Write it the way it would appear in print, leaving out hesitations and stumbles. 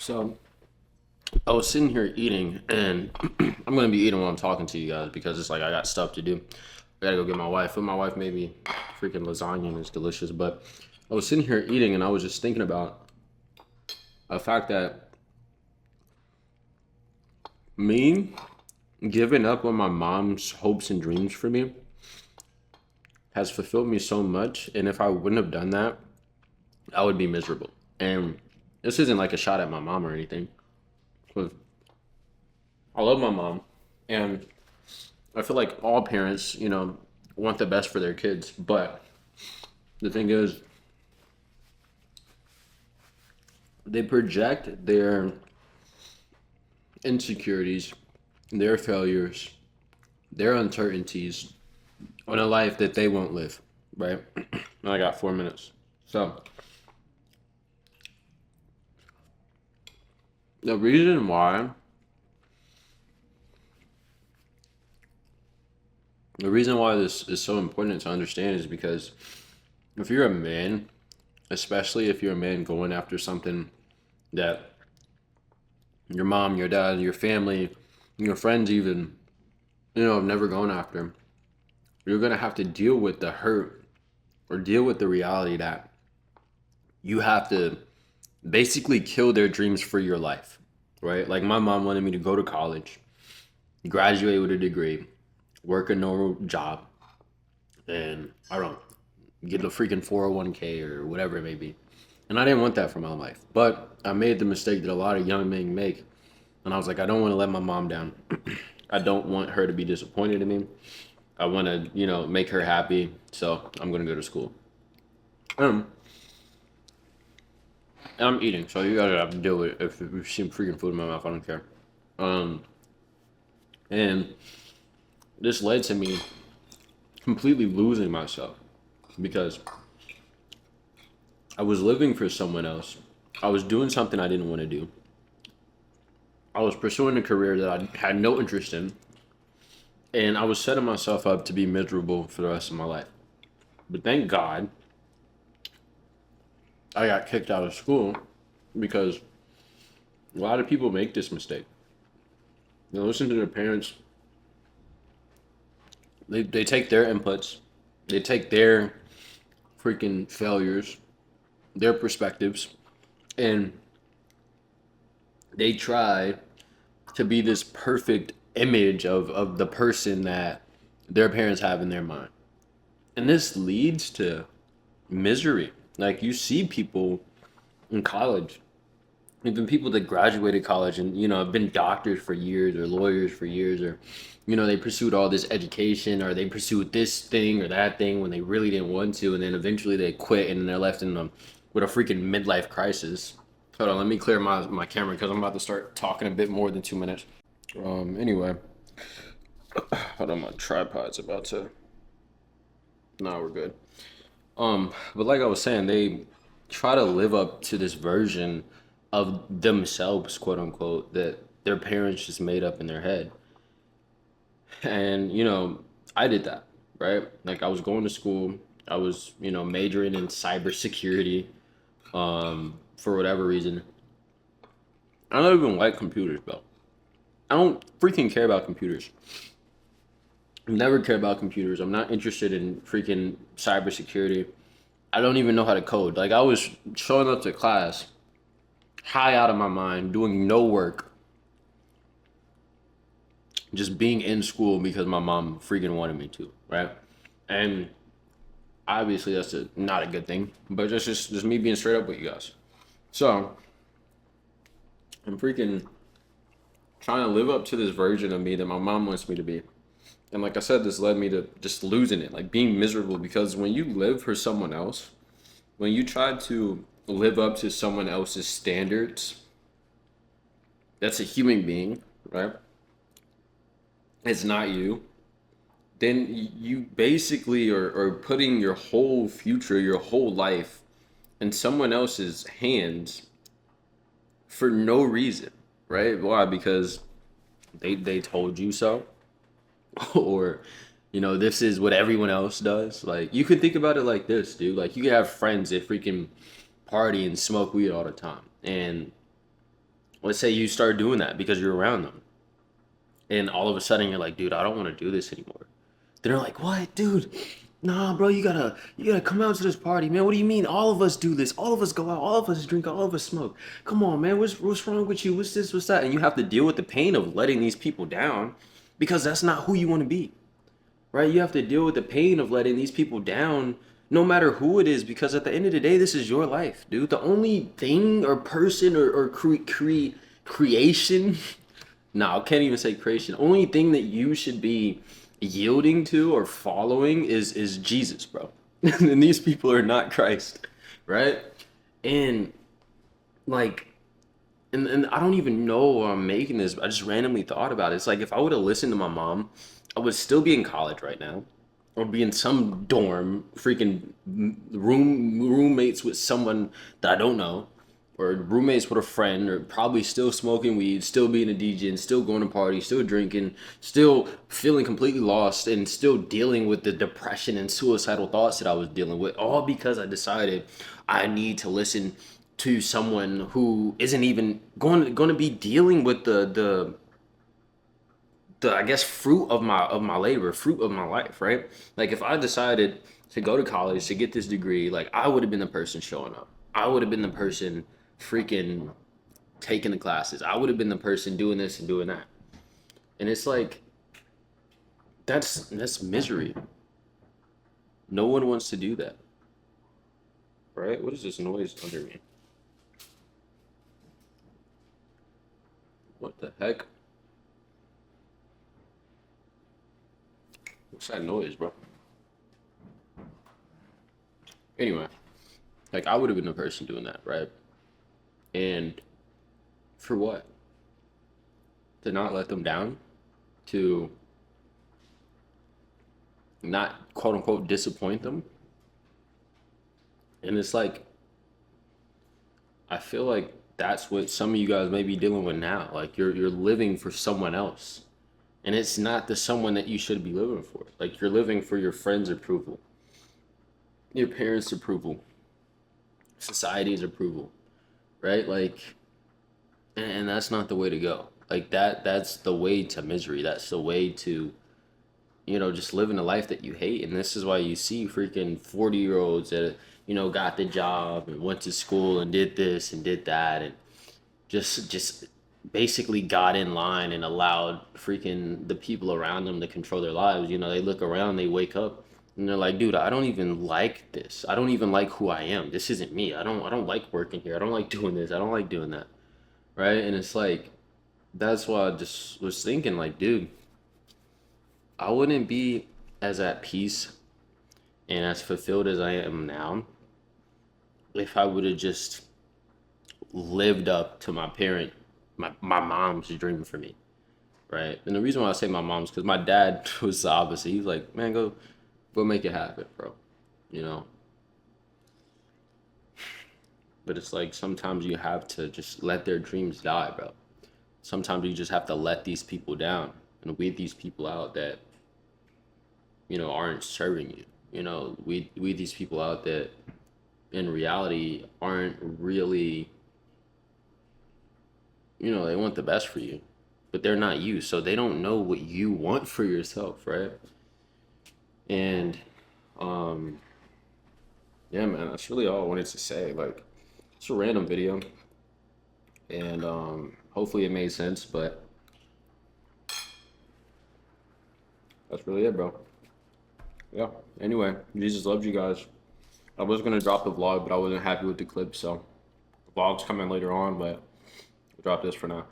So I was sitting here eating, and I'm gonna be eating while I'm talking to you guys because it's like I got stuff to do. I gotta go get my wife. But my wife made me freaking lasagna and it's delicious. But I was sitting here eating, and I was just thinking about the fact that me giving up on my mom's hopes and dreams for me has fulfilled me so much. And if I wouldn't have done that, I would be miserable. And this isn't like a shot at my mom or anything. 'Cause I love my mom, and I feel like all parents, want the best for their kids. But the thing is, they project their insecurities, their failures, their uncertainties on a life that they won't live, right? And I got 4 minutes. So, the reason why, the reason why this is so important to understand is because if you're a man, especially if you're a man going after something that your mom, your dad, your family, your friends even, have never gone after, you're gonna have to deal with the hurt or deal with the reality that you have to basically kill their dreams for your life, right? Like my mom wanted me to go to college, graduate with a degree, work a normal job, and I don't know, get a freaking 401k or whatever it may be. And I didn't want that for my life. But I made the mistake that a lot of young men make. And I was like, I don't want to let my mom down. I don't want her to be disappointed in me. I want to, make her happy. So I'm going to go to school. Um, and I'm eating. So you guys have to deal with it. If you see freaking food in my mouth, I don't care. Um, and this led to me completely losing myself because I was living for someone else. I was doing something I didn't want to do. I was pursuing a career that I had no interest in, and I was setting myself up to be miserable for the rest of my life. But thank God I got kicked out of school because a lot of people make this mistake. They listen to their parents, they take their inputs, they take their freaking failures, their perspectives, and they try to be this perfect image of the person that their parents have in their mind. And this leads to misery. Like you see people in college, even people that graduated college and have been doctors for years or lawyers for years, or they pursued all this education or they pursued this thing or that thing when they really didn't want to, and then eventually they quit and they're left in them with a freaking midlife crisis. Hold on, let me clear my camera because I'm about to start talking a bit more than 2 minutes. Anyway, hold on, my tripod's about to. No, we're good. But like I was saying, they try to live up to this version of themselves, quote unquote, that their parents just made up in their head. And, I did that, right? Like I was going to school, I was, majoring in cybersecurity, for whatever reason. I don't even like computers, bro. I don't freaking care about computers. I've never cared about computers. I'm not interested in freaking cybersecurity. I don't even know how to code. Like I was showing up to class high out of my mind, doing no work, just being in school because my mom freaking wanted me to, right? And obviously that's not a good thing, but just me being straight up with you guys. So I'm freaking trying to live up to this version of me that my mom wants me to be. And like I said, this led me to just losing it, like being miserable because when you live for someone else, when you try to live up to someone else's standards, that's a human being, right? It's not you. Then you basically are putting your whole future, your whole life in someone else's hands for no reason, right? Why? Because they told you so, or this is what everyone else does. Like you could think about it like this, dude. Like you could have friends that freaking party and smoke weed all the time, and let's say you start doing that because you're around them, and all of a sudden you're like, dude, I don't want to do this anymore. They're like, what, dude? Nah, bro, you gotta come out to this party, man. What do you mean? All of us do this. All of us go out. All of us drink. All of us smoke. Come on, man. What's wrong with you? What's this? What's that? And you have to deal with the pain of letting these people down, because that's not who you want to be, right? You have to deal with the pain of letting these people down, no matter who it is, because at the end of the day, this is your life, dude. The only thing or person or creation, no, I can't even say creation. Only thing that you should be yielding to or following is Jesus, bro. And these people are not Christ, right? And like, and I don't even know why I'm making this, but I just randomly thought about it. It's like if I would have listened to my mom, I would still be in college right now, or be in some dorm, freaking roommates with someone that I don't know, or roommates with a friend, or probably still smoking weed, still being a DJ, and still going to parties, still drinking, still feeling completely lost, and still dealing with the depression and suicidal thoughts that I was dealing with, all because I decided I need to listen to someone who isn't even going to be dealing with the I guess fruit of my labor, fruit of my life, right? Like if I decided to go to college to get this degree, like I would have been the person showing up. I would have been the person freaking taking the classes. I would have been the person doing this and doing that. And it's like that's misery. No one wants to do that, right? What is this noise under me? What the heck? What's that noise, bro? Anyway, like I would have been the person doing that, right? And for what? To not let them down? To not quote unquote disappoint them? And it's like I feel like that's what some of you guys may be dealing with now. Like you're living for someone else. And it's not the someone that you should be living for. Like you're living for your friends' approval, your parents' approval, society's approval, right? Like, and that's not the way to go. Like that's the way to misery. That's the way to, just living a life that you hate. And this is why you see freaking 40-year-olds that, got the job and went to school and did this and did that and just basically got in line and allowed freaking the people around them to control their lives. They look around, they wake up, and they're like, dude, I don't even like this. I don't even like who I am. This isn't me. I don't like working here. I don't like doing this. I don't like doing that. Right? And it's like that's why I just was thinking like, dude, I wouldn't be as at peace and as fulfilled as I am now if I would have just lived up to my mom's dream for me, right? And the reason why I say my mom's because my dad was the opposite. He was like, man, go make it happen, bro. You know. But it's like sometimes you have to just let their dreams die, bro. Sometimes you just have to let these people down and weed these people out that aren't serving you. Weed these people out that in reality aren't really they want the best for you, but they're not you, so they don't know what you want for yourself, right? And um, yeah, man, that's really all I wanted to say. Like, it's a random video, and hopefully it made sense, but that's really it, bro. Yeah. Anyway, Jesus loves you guys. I was gonna drop the vlog, but I wasn't happy with the clip, so the vlog's coming later on, but I'll drop this for now.